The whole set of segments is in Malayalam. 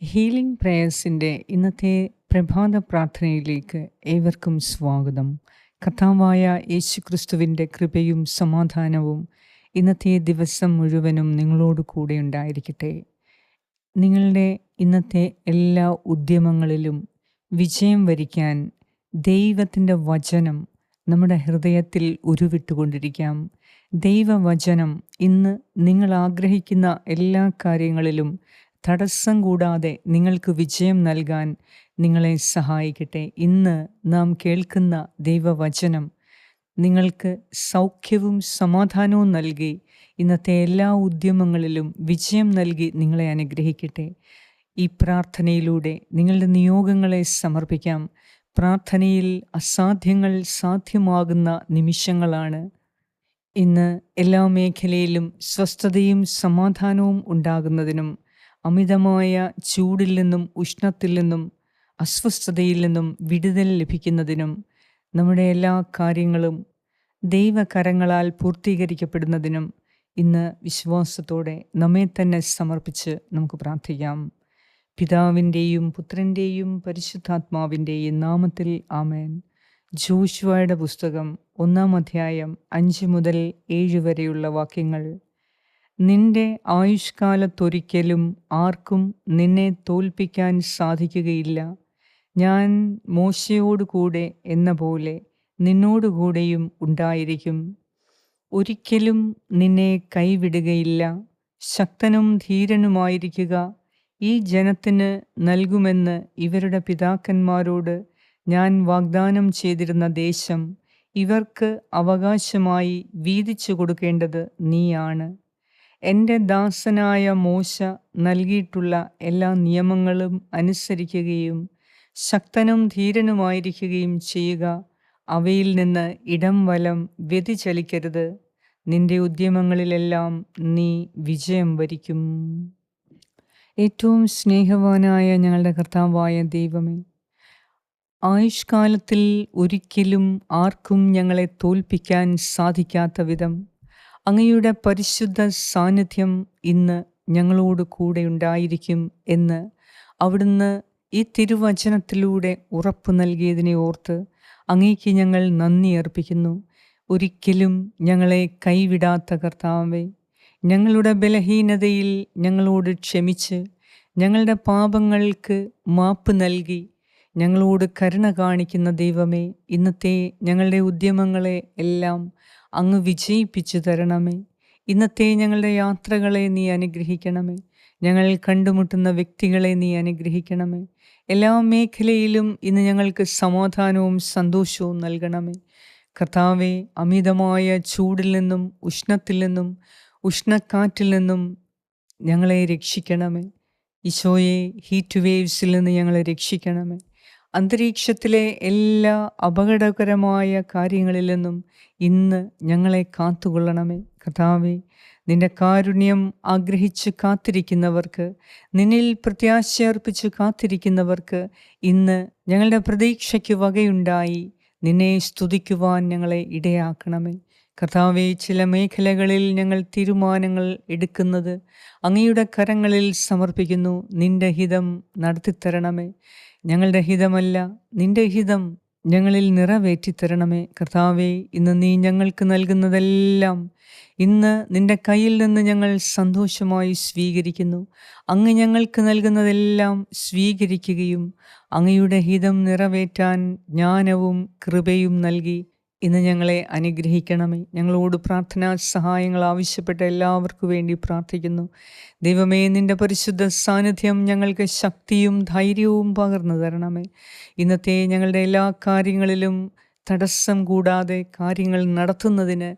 ഹീലിംഗ് പ്രേയേഴ്സിൻ്റെ ഇന്നത്തെ പ്രഭാത പ്രാർത്ഥനയിലേക്ക് ഏവർക്കും സ്വാഗതം. കർത്താവായ യേശുക്രിസ്തുവിൻ്റെ കൃപയും സമാധാനവും ഇന്നത്തെ ദിവസം മുഴുവനും നിങ്ങളോട് കൂടെ ഉണ്ടായിരിക്കട്ടെ. നിങ്ങളുടെ ഇന്നത്തെ എല്ലാ ഉദ്യമങ്ങളിലും വിജയം വരിക്കാൻ ദൈവത്തിൻ്റെ വചനം നമ്മുടെ ഹൃദയത്തിൽ ഉരുവിട്ടുകൊണ്ടിരിക്കാം. ദൈവവചനം ഇന്ന് നിങ്ങൾ ആഗ്രഹിക്കുന്ന എല്ലാ കാര്യങ്ങളിലും തടസ്സം കൂടാതെ നിങ്ങൾക്ക് വിജയം നൽകാൻ നിങ്ങളെ സഹായിക്കട്ടെ. ഇന്ന് നാം കേൾക്കുന്ന ദൈവവചനം നിങ്ങൾക്ക് സൗഖ്യവും സമാധാനവും നൽകി ഇന്നത്തെ എല്ലാ ഉദ്യമങ്ങളിലും വിജയം നൽകി നിങ്ങളെ അനുഗ്രഹിക്കട്ടെ. ഈ പ്രാർത്ഥനയിലൂടെ നിങ്ങളുടെ നിയോഗങ്ങളെ സമർപ്പിക്കാം. പ്രാർത്ഥനയിൽ അസാധ്യങ്ങൾ സാധ്യമാകുന്ന നിമിഷങ്ങളാണ്. ഇന്ന് എല്ലാ മേഖലയിലും സ്വസ്ഥതയും സമാധാനവും ഉണ്ടാകുന്നതിനും അമിതമായ ചൂടിൽ നിന്നും ഉഷ്ണത്തിൽ നിന്നും അസ്വസ്ഥതയിൽ നിന്നും വിടുതൽ ലഭിക്കുന്നതിനും നമ്മുടെ എല്ലാ കാര്യങ്ങളും ദൈവകരങ്ങളാൽ പൂർത്തീകരിക്കപ്പെടുന്നതിനും ഇന്ന് വിശ്വാസത്തോടെ നമ്മെ തന്നെ സമർപ്പിച്ച് നമുക്ക് പ്രാർത്ഥിക്കാം. പിതാവിൻ്റെയും പുത്രൻ്റെയും പരിശുദ്ധാത്മാവിൻ്റെയും നാമത്തിൽ ആമേൻ. ജോഷുവയുടെ പുസ്തകം 1-ാം അധ്യായം 5 മുതൽ 7 വരെയുള്ള വാക്യങ്ങൾ. നിന്റെ ആയുഷ്കാലത്തൊരിക്കലും ആർക്കും നിന്നെ തോൽപ്പിക്കാൻ സാധിക്കുകയില്ല. ഞാൻ മോശയോടുകൂടെ എന്ന പോലെ നിന്നോടുകൂടെയും ഉണ്ടായിരിക്കും. ഒരിക്കലും നിന്നെ കൈവിടുകയില്ല. ശക്തനും ധീരനുമായിരിക്കുക. ഈ ജനത്തിന് നൽകുമെന്ന് ഇവരുടെ പിതാക്കന്മാരോട് ഞാൻ വാഗ്ദാനം ചെയ്തിരുന്ന ദേശം ഇവർക്ക് അവകാശമായി വീതിച്ചു കൊടുക്കേണ്ടത് നീയാണ്. എൻ്റെ ദാസനായ മോശ നൽകിയിട്ടുള്ള എല്ലാ നിയമങ്ങളും അനുസരിക്കുകയും ശക്തനും ധീരനുമായിരിക്കുകയും ചെയ്യുക. അവയിൽ നിന്ന് ഇടം വലം വ്യതിചലിക്കരുത്. നിന്റെ ഉദ്യമങ്ങളിലെല്ലാം നീ വിജയം വരിക്കും. ഏറ്റവും സ്നേഹവാനായ ഞങ്ങളുടെ കർത്താവായ ദൈവമേ, ആയുഷ്കാലത്തിൽ ഒരിക്കലും ആർക്കും ഞങ്ങളെ തോൽപ്പിക്കാൻ സാധിക്കാത്ത വിധം അങ്ങയുടെ പരിശുദ്ധ സാന്നിധ്യം ഇന്ന് ഞങ്ങളോട് കൂടെ ഉണ്ടായിരിക്കും എന്ന് അവിടുന്ന് ഈ തിരുവചനത്തിലൂടെ ഉറപ്പു നൽകിയതിനെ ഓർത്ത് അങ്ങേക്ക് ഞങ്ങൾ നന്ദി അർപ്പിക്കുന്നു. ഒരിക്കലും ഞങ്ങളെ കൈവിടാത്ത കർത്താവേ, ഞങ്ങളുടെ ബലഹീനതയിൽ ഞങ്ങളോട് ക്ഷമിച്ച് ഞങ്ങളുടെ പാപങ്ങൾക്ക് മാപ്പ് നൽകി ഞങ്ങളോട് കരുണ കാണിക്കുന്ന ദൈവമേ, ഇന്നത്തെ ഞങ്ങളുടെ ഉദ്യമങ്ങളെ എല്ലാം അങ്ങ് വിജയിപ്പിച്ചു തരണമേ. ഇന്നത്തെ ഞങ്ങളുടെ യാത്രകളെ നീ അനുഗ്രഹിക്കണമേ. ഞങ്ങൾ കണ്ടുമുട്ടുന്ന വ്യക്തികളെ നീ അനുഗ്രഹിക്കണമേ. എല്ലാ മേഖലയിലും ഇന്ന് ഞങ്ങൾക്ക് സമാധാനവും സന്തോഷവും നൽകണമേ. കർത്താവെ, അമിതമായ ചൂടിൽ നിന്നും ഉഷ്ണത്തിൽ നിന്നും ഉഷ്ണക്കാറ്റിൽ നിന്നും ഞങ്ങളെ രക്ഷിക്കണമേ. ഈശോയെ, ഹീറ്റ് വേവ്സിൽ നിന്ന് ഞങ്ങളെ രക്ഷിക്കണമേ. അന്തരീക്ഷത്തിലെ എല്ലാ അപകടകരമായ കാര്യങ്ങളിൽ നിന്നും ഇന്ന് ഞങ്ങളെ കാത്തുകൊള്ളണമേ. കർത്താവേ, നിന്റെ കാരുണ്യം ആഗ്രഹിച്ച് കാത്തിരിക്കുന്നവർക്ക്, നിന്നിൽ പ്രത്യാശയർപ്പിച്ച് കാത്തിരിക്കുന്നവർക്ക് ഇന്ന് ഞങ്ങളുടെ പ്രതീക്ഷയ്ക്ക് വകയുണ്ടായി നിന്നെ സ്തുതിക്കുവാൻ ഞങ്ങളെ ഇടയാക്കണമേ. കർത്താവേ, ചില മേഖലകളിൽ ഞങ്ങൾ തീരുമാനങ്ങൾ എടുക്കുന്നത് അങ്ങയുടെ കരങ്ങളിൽ സമർപ്പിക്കുന്നു. നിന്റെ ഹിതം നടത്തിത്തരണമേ. ഞങ്ങളുടെ ഹിതമല്ല, നിന്റെ ഹിതം ഞങ്ങളിൽ നിറവേറ്റിത്തരണമേ. കർത്താവേ, ഇന്ന് നീ ഞങ്ങൾക്ക് നൽകുന്നതെല്ലാം ഇന്ന് നിന്റെ കയ്യിൽ നിന്ന് ഞങ്ങൾ സന്തോഷമായി സ്വീകരിക്കുന്നു. അങ്ങ് ഞങ്ങൾക്ക് നൽകുന്നതെല്ലാം സ്വീകരിക്കുകയും അങ്ങയുടെ ഹിതം നിറവേറ്റാൻ ജ്ഞാനവും കൃപയും നൽകി ഇന്ന് ഞങ്ങളെ അനുഗ്രഹിക്കണമേ. ഞങ്ങളോട് പ്രാർത്ഥനാ സഹായങ്ങൾ ആവശ്യപ്പെട്ട എല്ലാവർക്കും വേണ്ടി പ്രാർത്ഥിക്കുന്നു. ദൈവമേ, നിന്റെ പരിശുദ്ധ സാന്നിധ്യം ഞങ്ങൾക്ക് ശക്തിയും ധൈര്യവും പകർന്നു തരണമേ. ഇന്നത്തെ ഞങ്ങളുടെ എല്ലാ കാര്യങ്ങളിലും തടസ്സം കൂടാതെ കാര്യങ്ങൾ നടത്തുന്നതിന്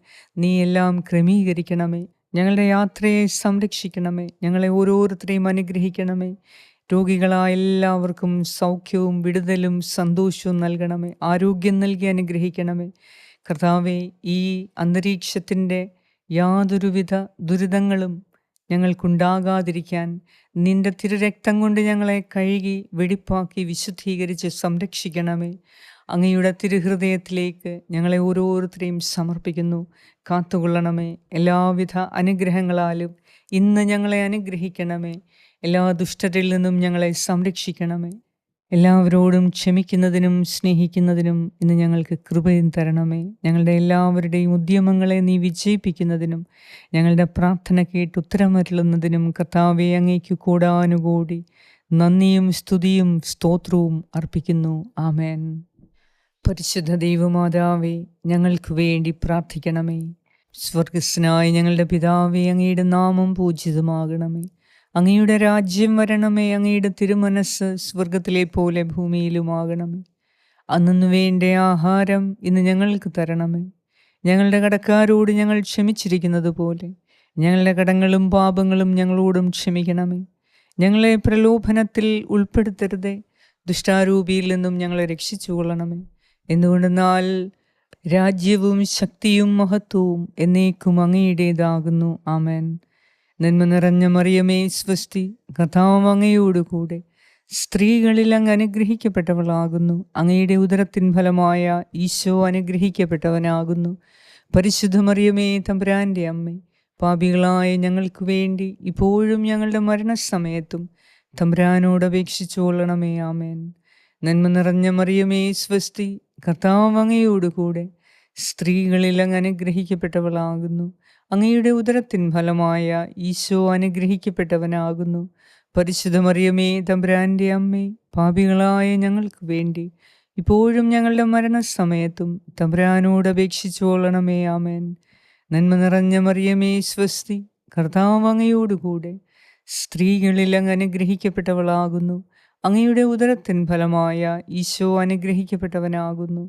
നീ എല്ലാം ക്രമീകരിക്കണമേ. ഞങ്ങളുടെ യാത്രയെ സംരക്ഷിക്കണമേ. ഞങ്ങളെ ഓരോരുത്തരെയും അനുഗ്രഹിക്കണമേ. രോഗികളായ എല്ലാവർക്കും സൗഖ്യവും വിടുതലും സന്തോഷവും നൽകണമേ. ആരോഗ്യം നൽകി അനുഗ്രഹിക്കണമേ. കർത്താവെ, ഈ അന്തരീക്ഷത്തിൻ്റെ യാതൊരുവിധ ദുരിതങ്ങളും ഞങ്ങൾക്കുണ്ടാകാതിരിക്കാൻ നിന്റെ തിരുരക്തം കൊണ്ട് ഞങ്ങളെ കഴുകി വെടിപ്പാക്കി വിശുദ്ധീകരിച്ച് സംരക്ഷിക്കണമേ. അങ്ങയുടെ തിരുഹൃദയത്തിലേക്ക് ഞങ്ങളെ ഓരോരുത്തരെയും സമർപ്പിക്കുന്നു. കാത്തുകൊള്ളണമേ. എല്ലാവിധ അനുഗ്രഹങ്ങളാലും ഇന്ന് ഞങ്ങളെ അനുഗ്രഹിക്കണമേ. എല്ലാ ദുഷ്ടരിൽ നിന്നും ഞങ്ങളെ സംരക്ഷിക്കണമേ. എല്ലാവരോടും ക്ഷമിക്കുന്നതിനും സ്നേഹിക്കുന്നതിനും ഇന്ന് ഞങ്ങൾക്ക് കൃപയും തരണമേ. ഞങ്ങളുടെ എല്ലാവരുടെയും ഉദ്യമങ്ങളെ നീ വിജയിപ്പിക്കുന്നതിനും ഞങ്ങളുടെ പ്രാർത്ഥന കേട്ട് ഉത്തരമരുളുന്നതിനും കർത്താവേ, അങ്ങേക്ക് കൂടാനുകൂടി നന്ദിയും സ്തുതിയും സ്തോത്രവും അർപ്പിക്കുന്നു. ആമേൻ. പരിശുദ്ധ ദൈവമാതാവേ, ഞങ്ങൾക്ക് വേണ്ടി പ്രാർത്ഥിക്കണമേ. സ്വർഗസ്നായ ഞങ്ങളുടെ പിതാവേ, അങ്ങയുടെ നാമം പൂജിതമാകണമേ. അങ്ങയുടെ രാജ്യം വരണമേ. അങ്ങയുടെ തിരുമനസ്സ് സ്വർഗത്തിലെ പോലെ ഭൂമിയിലുമാകണമേ. അന്നു വേണ്ട ആഹാരം ഇന്ന് ഞങ്ങൾക്ക് തരണമേ. ഞങ്ങളുടെ കടക്കാരോട് ഞങ്ങൾ ക്ഷമിച്ചിരിക്കുന്നത് പോലെ ഞങ്ങളുടെ കടങ്ങളും പാപങ്ങളും ഞങ്ങളോടും ക്ഷമിക്കണമേ. ഞങ്ങളെ പ്രലോഭനത്തിൽ ഉൾപ്പെടുത്തരുതേ, ദുഷ്ടാരൂപിയിൽ നിന്നും ഞങ്ങളെ രക്ഷിച്ചുകൊള്ളണമേ. എന്തുകൊണ്ടെന്നാൽ രാജ്യവും ശക്തിയും മഹത്വവും എന്നേക്കും അങ്ങയുടേതാകുന്നു. ആമേൻ. നന്മ നിറഞ്ഞ മറിയമേ, സ്വസ്തി, കർത്താവ് അങ്ങയോടുകൂടെ സ്ത്രീകളിൽ അങ്ങ് അനുഗ്രഹിക്കപ്പെട്ടവളാകുന്നു. അങ്ങയുടെ ഉദരത്തിൻ ഫലമായ ഈശോ അനുഗ്രഹിക്കപ്പെട്ടവനാകുന്നു. പരിശുദ്ധ മറിയമേ, തമ്പുരാൻ്റെ അമ്മേ, പാപികളായ ഞങ്ങൾക്ക് വേണ്ടി ഇപ്പോഴും ഞങ്ങളുടെ മരണസമയത്തും തമ്പുരാനോട് അപേക്ഷിച്ചു കൊള്ളണമേ. ആമേൻ. നന്മ നിറഞ്ഞ മറിയമേ, സ്വസ്തി, കർത്താവ് അങ്ങയോടുകൂടെ സ്ത്രീകളിൽ അങ്ങ് അനുഗ്രഹിക്കപ്പെട്ടവളാകുന്നു. അങ്ങയുടെ ഉദരത്തിൻ ഫലമായ ഈശോ അനുഗ്രഹിക്കപ്പെട്ടവനാകുന്നു. പരിശുദ്ധ മറിയമേ, തമ്പുരാൻ്റെ അമ്മേ, പാപികളായ ഞങ്ങൾക്ക് വേണ്ടി ഇപ്പോഴും ഞങ്ങളുടെ മരണസമയത്തും തമ്പുരാനോട് അപേക്ഷിച്ചു കൊള്ളണമേ. ആമേൻ. നന്മ നിറഞ്ഞ മറിയമേ, സ്വസ്തി, കർത്താവ് അങ്ങയോടുകൂടെ സ്ത്രീകളിൽ അങ്ങ് അനുഗ്രഹിക്കപ്പെട്ടവളാകുന്നു. അങ്ങയുടെ ഉദരത്തിൻ ഫലമായ ഈശോ അനുഗ്രഹിക്കപ്പെട്ടവനാകുന്നു.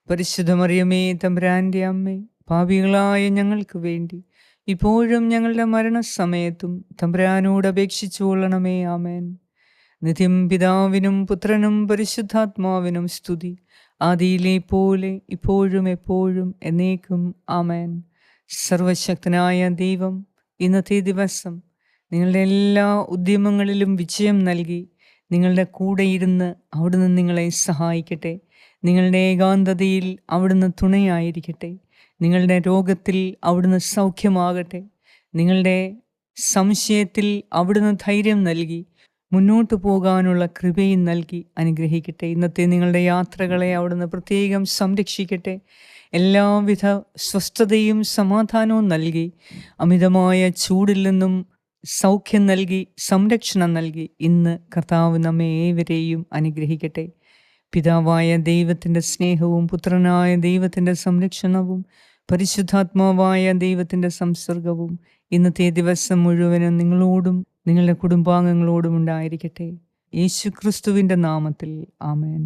പരിശുദ്ധ മറിയമേ, തമ്പുരാൻ്റെ അമ്മേ, പാപികളായ ഞങ്ങൾക്ക് വേണ്ടി ഇപ്പോഴും ഞങ്ങളുടെ മരണസമയത്തും തമ്പുരാനോട് അപേക്ഷിച്ചു കൊള്ളണമേ. ആമേൻ. നിത്യം പിതാവിനും പുത്രനും പരിശുദ്ധാത്മാവിനും സ്തുതി, ആദിയിലെ പോലെ ഇപ്പോഴും എപ്പോഴും എന്നേക്കും. ആമേൻ. സർവശക്തനായ ദൈവം ഇന്നത്തെ ദിവസം നിങ്ങളുടെ എല്ലാ ഉദ്യമങ്ങളിലും വിജയം നൽകി നിങ്ങളുടെ കൂടെ ഇരുന്ന് അവിടുന്ന് നിങ്ങളെ സഹായിക്കട്ടെ. നിങ്ങളുടെ ഏകാന്തതയിൽ അവിടുന്ന് തുണയായിരിക്കട്ടെ. നിങ്ങളുടെ രോഗത്തിൽ അവിടുന്ന് സൗഖ്യമാകട്ടെ. നിങ്ങളുടെ സംശയത്തിൽ അവിടുന്ന് ധൈര്യം നൽകി മുന്നോട്ട് പോകാനുള്ള കൃപയും നൽകി അനുഗ്രഹിക്കട്ടെ. ഇന്നത്തെ നിങ്ങളുടെ യാത്രകളെ അവിടുന്ന് പ്രത്യേകം സംരക്ഷിക്കട്ടെ. എല്ലാവിധ സ്വസ്ഥതയും സമാധാനവും നൽകി അമിതമായ ചൂടിൽ നിന്നും സൗഖ്യം നൽകി സംരക്ഷണം നൽകി ഇന്ന് കർത്താവ് നമ്മെ ഏവരെയും അനുഗ്രഹിക്കട്ടെ. പിതാവായ ദൈവത്തിൻ്റെ സ്നേഹവും പുത്രനായ ദൈവത്തിൻ്റെ സംരക്ഷണവും പരിശുദ്ധാത്മാവായ ദൈവത്തിൻ്റെ സംസർഗവും ഇന്നത്തെ ദിവസം മുഴുവനും നിങ്ങളോടും നിങ്ങളുടെ കുടുംബാംഗങ്ങളോടും ഉണ്ടായിരിക്കട്ടെ. യേശു ക്രിസ്തുവിൻ്റെ നാമത്തിൽ. ആമേൻ.